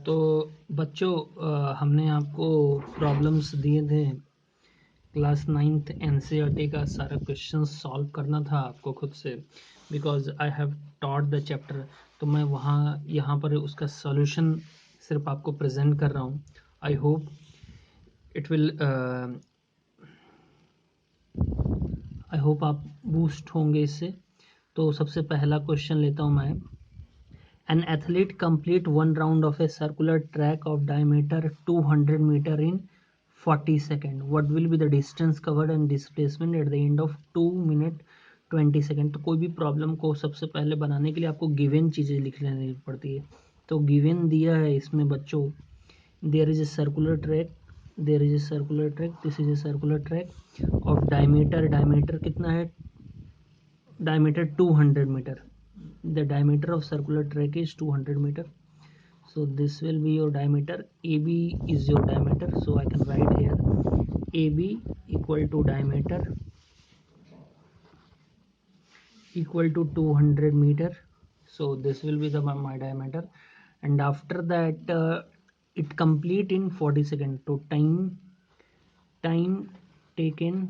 तो बच्चों हमने आपको प्रॉब्लम्स दिए थे क्लास 9th एनसीईआरटी का सारा क्वेश्चन सॉल्व करना था आपको खुद से because I have taught the chapter. तो मैं यहाँ पर उसका सॉल्यूशन सिर्फ आपको प्रेजेंट कर रहा हूँ। I hope it will I hope आप बूस्ट होंगे इससे। तो सबसे पहला क्वेश्चन लेता हूँ मैं। An athlete complete one round of a circular track of diameter 200 meter in 40 seconds. What will be the distance covered and displacement at the end of 2 minute 20 second. तो कोई भी प्रॉब्लम को सबसे पहले बनाने के लिए आपको गिवन चीज़ें लिख लेनी पड़ती है। तो गिवन दिया है इसमें बच्चों, there is a circular track, there is a circular track, this is a circular track of diameter, diameter कितना है, diameter 200 meter. The diameter of circular track is 200 meter. So this will be your diameter. AB is your diameter, so I can write here AB equal to diameter equal to 200 meter. So this will be my diameter, and after that it complete in 40 seconds. So time taken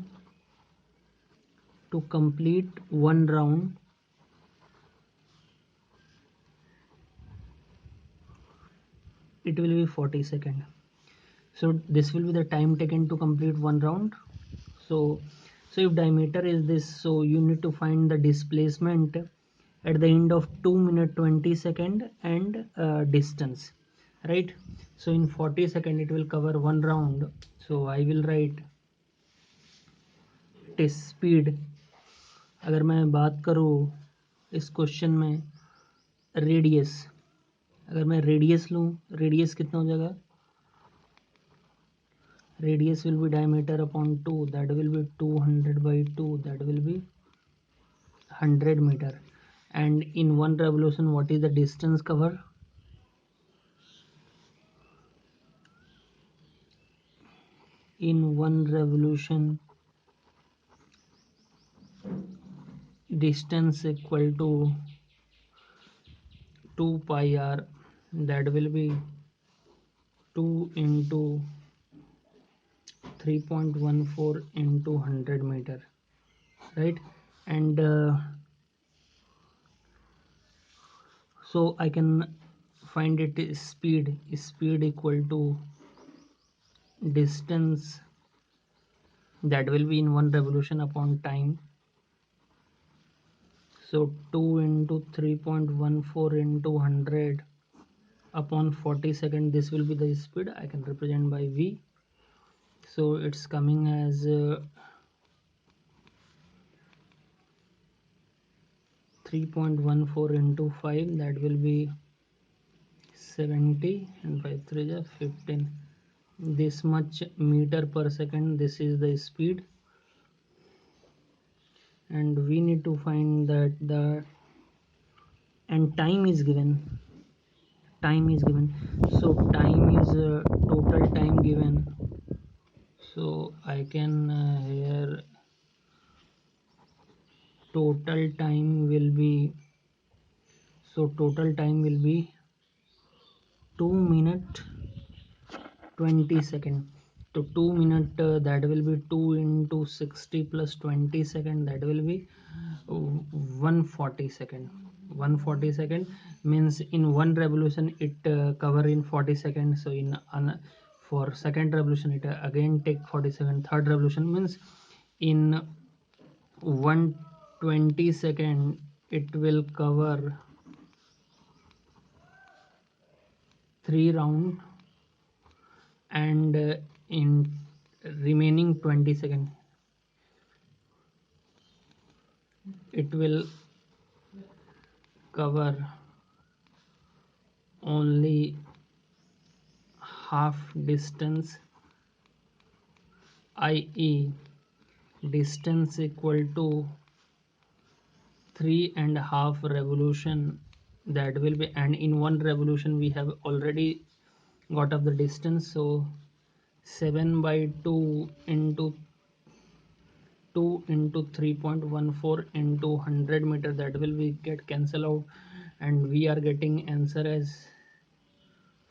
to complete one round, it will be 40 seconds. So this will be the time taken to complete one round. So if diameter is this, so you need to find the displacement at the end of 2 minute 20 second and distance, right? So in 40 second it will cover one round. So I will write test speed. अगर मैं बात करूँ इस question में radius, अगर मैं radius लूँ, radius कितना हो जाएगा, radius will be diameter upon 2, that will be 200 by 2, that will be 100 meter. And in one revolution what is the distance cover, in one revolution distance equal to 2 pi r, that will be 2 into 3.14 into 100 meter, right? And so I can find it speed equal to distance, that will be in one revolution upon time. So 2 into 3.14 into 100 upon 40 second, this will be the speed. I can represent by v. So it's coming as 3.14 into 5, that will be 70, and 5 3 is 15, this much meter per second. This is the speed, and we need to find that the and time is given, so time is total time given. So I can here total time will be, so total time will be 2 minute 20 second. So 2 minute that will be 2 into 60 plus 20 second, that will be 140 second. 140 second means in one revolution it cover in 40 seconds. So in for second revolution it again take 40 second. Third revolution means in 120 second it will cover 3 round, and in remaining 20 second it will cover only half distance, i.e. distance equal to 3.5 revolution, that will be, and in one revolution we have already got of the distance. So 7 by 2 into 2 into 3.14 into 100 meter, that will be get cancel out, and we are getting answer as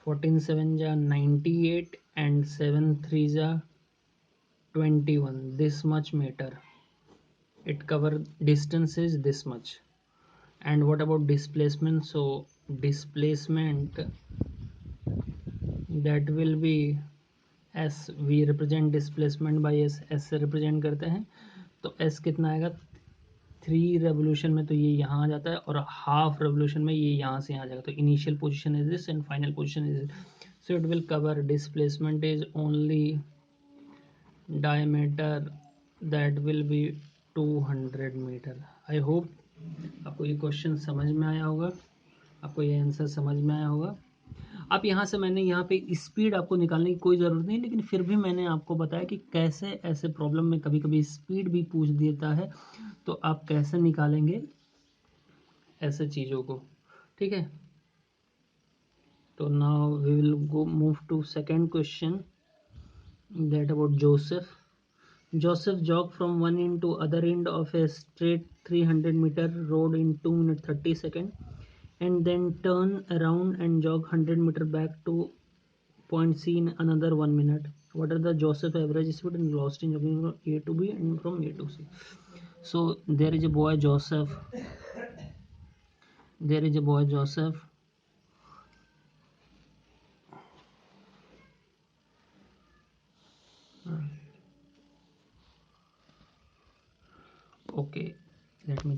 14 7 ja 98 and 7 3 ja 21. This much meter. It cover distance is this much. And what about displacement? So displacement, that will be s. We represent displacement by s. s से represent करते हैं तो s कितना आएगा 3 revolution में, तो ये यहाँ आ जाता है, और हाफ रेवोल्यूशन में ये यहाँ से यहाँ आ जाएगा. तो initial position is this and final position is, so it will cover displacement is only diameter, that will be 200 metre. I hope आपको ये क्वेश्चन समझ में आया होगा, आपको ये आंसर समझ में आया होगा. आप यहाँ से, मैंने यहाँ पे स्पीड आपको निकालने की कोई ज़रूरत नहीं, लेकिन फिर भी मैंने आपको बताया कि कैसे ऐसे प्रॉब्लम में कभी कभी स्पीड भी पूछ देता है, तो आप कैसे निकालेंगे ऐसे चीज़ों को. ठीक है, तो now we will go move to second question, that about Joseph. Joseph jogged from one end to other end of a straight 300-meter road in 2 minutes 30 seconds, and then turned around and jogged 100 meter back to point C in another 1 minute. What are the Joseph average speed and velocity in jogging from A to B and from A to C? So there is a boy Joseph. There is a boy Joseph